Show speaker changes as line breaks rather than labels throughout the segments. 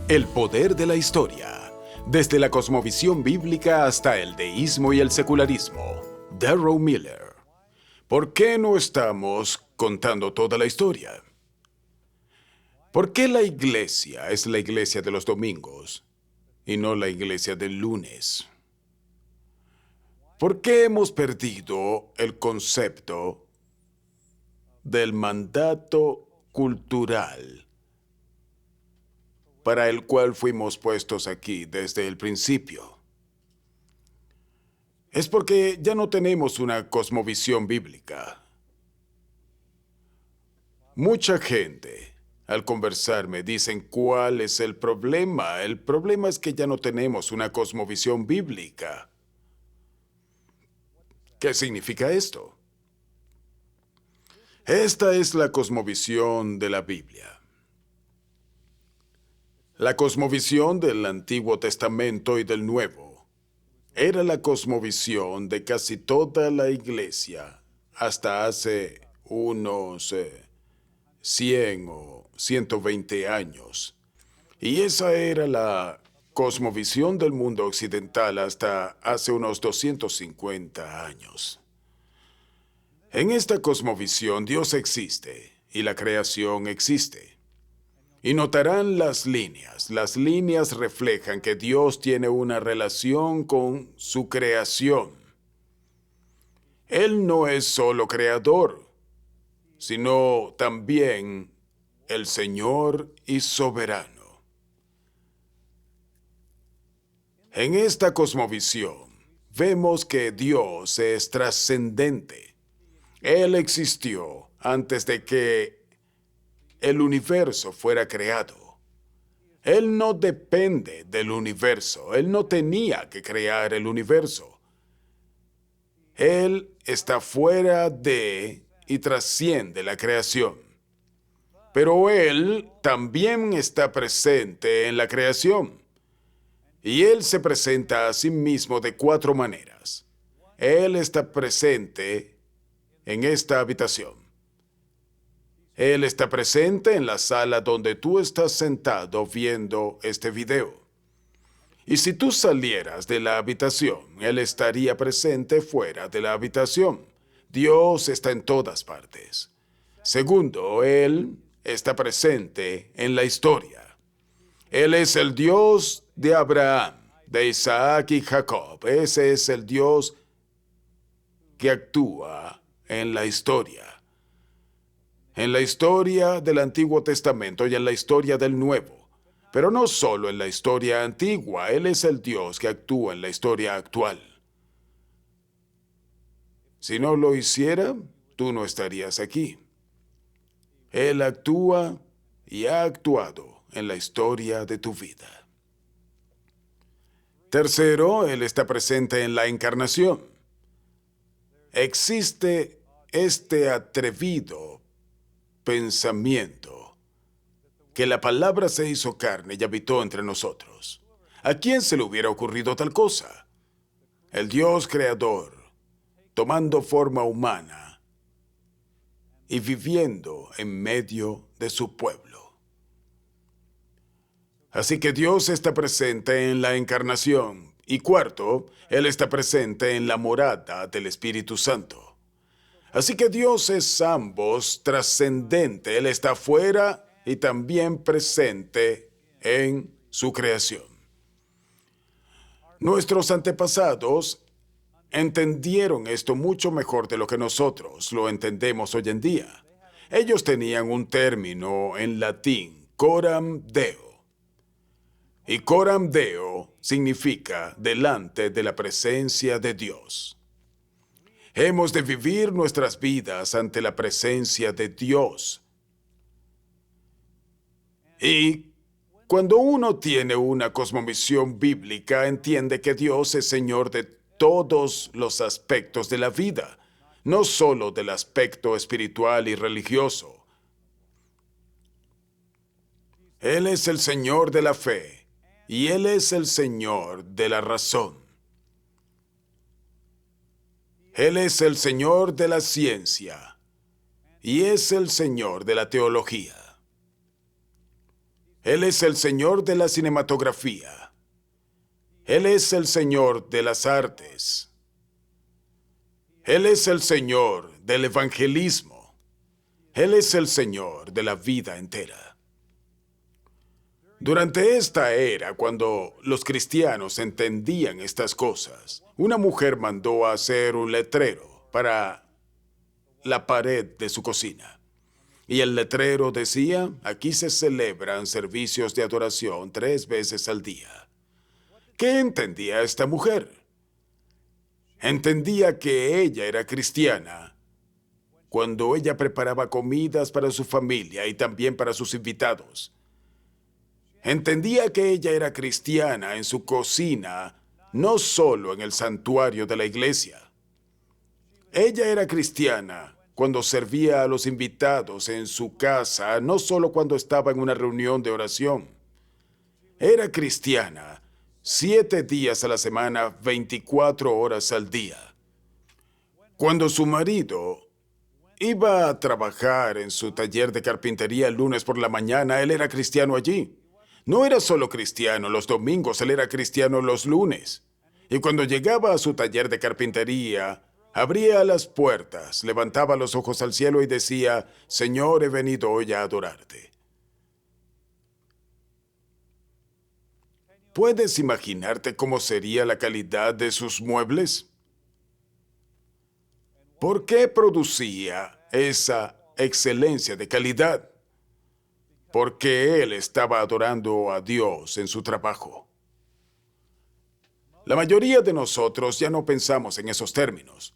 El poder de la historia, desde la cosmovisión bíblica hasta el deísmo y el secularismo. Darrow Miller. ¿Por qué no estamos contando toda la historia? ¿Por qué la iglesia es la iglesia de los domingos y no la iglesia del lunes? ¿Por qué hemos perdido el concepto del mandato cultural para el cual fuimos puestos aquí desde el principio? Es porque ya no tenemos una cosmovisión bíblica. Mucha gente, al conversar, me dicen cuál es el problema. El problema es que ya no tenemos una cosmovisión bíblica. ¿Qué significa esto? Esta es la cosmovisión de la Biblia. La cosmovisión del Antiguo Testamento y del Nuevo era la cosmovisión de casi toda la iglesia hasta hace unos 100 o 120 años. Y esa era la cosmovisión del mundo occidental hasta hace unos 250 años. En esta cosmovisión Dios existe y la creación existe. Y notarán las líneas. Las líneas reflejan que Dios tiene una relación con su creación. Él no es solo creador, sino también el Señor y soberano. En esta cosmovisión vemos que Dios es trascendente. Él existió antes de que el universo fuera creado. Él no depende del universo. Él no tenía que crear el universo. Él está fuera de y trasciende la creación. Pero Él también está presente en la creación. Y Él se presenta a sí mismo de 4 maneras. Él está presente en esta habitación. Él está presente en la sala donde tú estás sentado viendo este video. Y si tú salieras de la habitación, Él estaría presente fuera de la habitación. Dios está en todas partes. Segundo, Él está presente en la historia. Él es el Dios de Abraham, de Isaac y Jacob. Ese es el Dios que actúa en la historia. En la historia del Antiguo Testamento y en la historia del Nuevo. Pero no solo en la historia antigua, Él es el Dios que actúa en la historia actual. Si no lo hiciera, tú no estarías aquí. Él actúa y ha actuado en la historia de tu vida. Tercero, Él está presente en la encarnación. Existe este atrevido pensamiento que la palabra se hizo carne y habitó entre nosotros. ¿A quién se le hubiera ocurrido tal cosa? El Dios creador, tomando forma humana y viviendo en medio de su pueblo. Así que Dios está presente en la encarnación. Y cuarto, Él está presente en la morada del Espíritu Santo. Así que Dios es ambos trascendente. Él está fuera y también presente en su creación. Nuestros antepasados entendieron esto mucho mejor de lo que nosotros lo entendemos hoy en día. Ellos tenían un término en latín, coram Deo. Y coram Deo significa delante de la presencia de Dios. Hemos de vivir nuestras vidas ante la presencia de Dios. Y cuando uno tiene una cosmovisión bíblica, entiende que Dios es Señor de todos los aspectos de la vida, no solo del aspecto espiritual y religioso. Él es el Señor de la fe y Él es el Señor de la razón. Él es el Señor de la ciencia y es el Señor de la teología. Él es el Señor de la cinematografía. Él es el Señor de las artes. Él es el Señor del evangelismo. Él es el Señor de la vida entera. Durante esta era, cuando los cristianos entendían estas cosas, una mujer mandó a hacer un letrero para la pared de su cocina. Y el letrero decía: aquí se celebran servicios de adoración 3 veces al día. ¿Qué entendía esta mujer? Entendía que ella era cristiana cuando ella preparaba comidas para su familia y también para sus invitados. Entendía que ella era cristiana en su cocina, no solo en el santuario de la iglesia. Ella era cristiana cuando servía a los invitados en su casa, no solo cuando estaba en una reunión de oración. Era cristiana 7 días a la semana, 24 horas al día. Cuando su marido iba a trabajar en su taller de carpintería el lunes por la mañana, él era cristiano allí. No era solo cristiano los domingos, él era cristiano los lunes. Y cuando llegaba a su taller de carpintería, abría las puertas, levantaba los ojos al cielo y decía: Señor, he venido hoy a adorarte. ¿Puedes imaginarte cómo sería la calidad de sus muebles? ¿Por qué producía esa excelencia de calidad? Porque él estaba adorando a Dios en su trabajo. La mayoría de nosotros ya no pensamos en esos términos.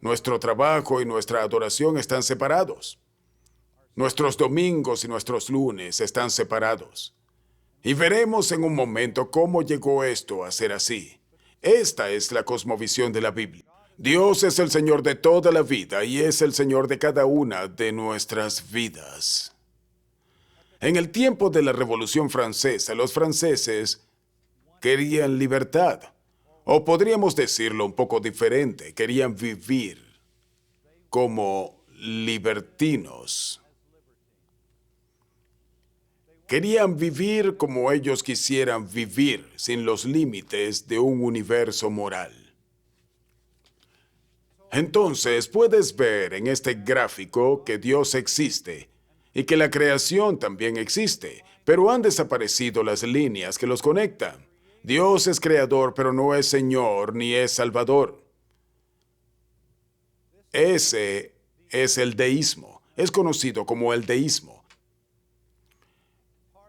Nuestro trabajo y nuestra adoración están separados. Nuestros domingos y nuestros lunes están separados. Y veremos en un momento cómo llegó esto a ser así. Esta es la cosmovisión de la Biblia. Dios es el Señor de toda la vida y es el Señor de cada una de nuestras vidas. En el tiempo de la Revolución Francesa, los franceses querían libertad. O podríamos decirlo un poco diferente, querían vivir como libertinos. Querían vivir como ellos quisieran vivir, sin los límites de un universo moral. Entonces puedes ver en este gráfico que Dios existe y que la creación también existe, pero han desaparecido las líneas que los conectan. Dios es creador, pero no es Señor ni es Salvador. Ese es el deísmo. Es conocido como el deísmo.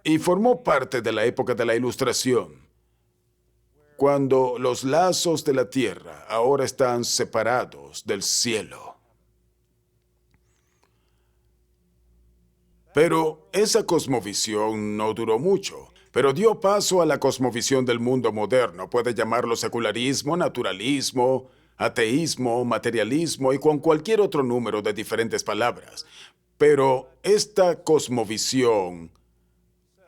Y formó parte de la época de la Ilustración, cuando los lazos de la tierra ahora están separados del cielo. Pero esa cosmovisión no duró mucho, pero dio paso a la cosmovisión del mundo moderno. Puede llamarlo secularismo, naturalismo, ateísmo, materialismo y con cualquier otro número de diferentes palabras. Pero esta cosmovisión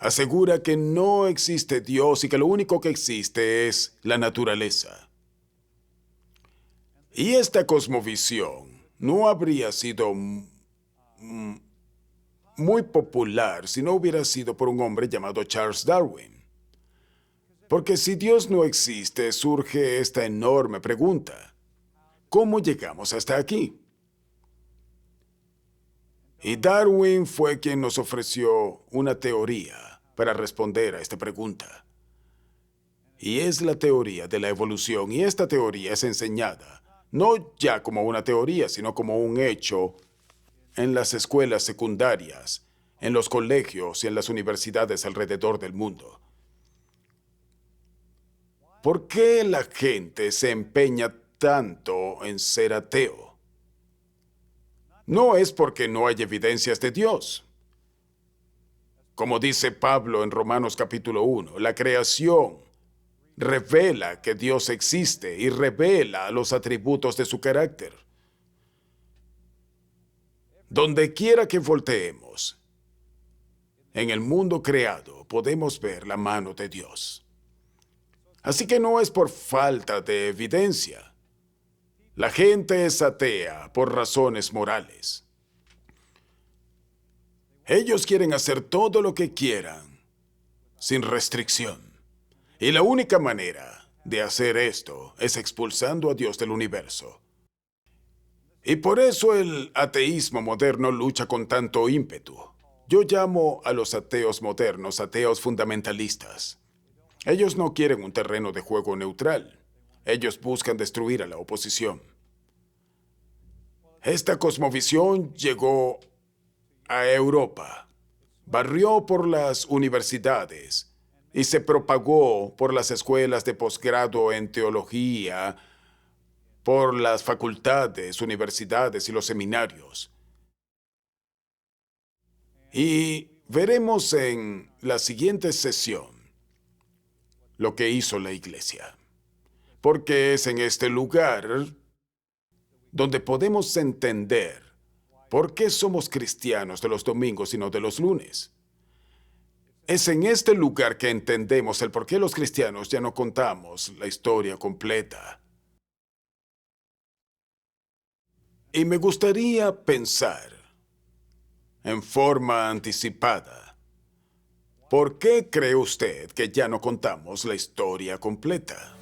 asegura que no existe Dios y que lo único que existe es la naturaleza. Y esta cosmovisión no habría sido muy popular si no hubiera sido por un hombre llamado Charles Darwin. Porque si Dios no existe, surge esta enorme pregunta: ¿cómo llegamos hasta aquí? Y Darwin fue quien nos ofreció una teoría para responder a esta pregunta. Y es la teoría de la evolución, y esta teoría es enseñada no ya como una teoría, sino como un hecho en las escuelas secundarias, en los colegios y en las universidades alrededor del mundo. ¿Por qué la gente se empeña tanto en ser ateo? No es porque no hay evidencias de Dios. Como dice Pablo en Romanos capítulo 1, la creación revela que Dios existe y revela los atributos de su carácter. Donde quiera que volteemos, en el mundo creado podemos ver la mano de Dios. Así que no es por falta de evidencia. La gente es atea por razones morales. Ellos quieren hacer todo lo que quieran sin restricción. Y la única manera de hacer esto es expulsando a Dios del universo. Y por eso el ateísmo moderno lucha con tanto ímpetu. Yo llamo a los ateos modernos ateos fundamentalistas. Ellos no quieren un terreno de juego neutral. Ellos buscan destruir a la oposición. Esta cosmovisión llegó a Europa, barrió por las universidades y se propagó por las escuelas de posgrado en teología, por las facultades, universidades y los seminarios. Y veremos en la siguiente sesión lo que hizo la Iglesia. Porque es en este lugar donde podemos entender por qué somos cristianos de los domingos y no de los lunes. Es en este lugar que entendemos el por qué los cristianos ya no contamos la historia completa. Y me gustaría pensar en forma anticipada. ¿Por qué cree usted que ya no contamos la historia completa?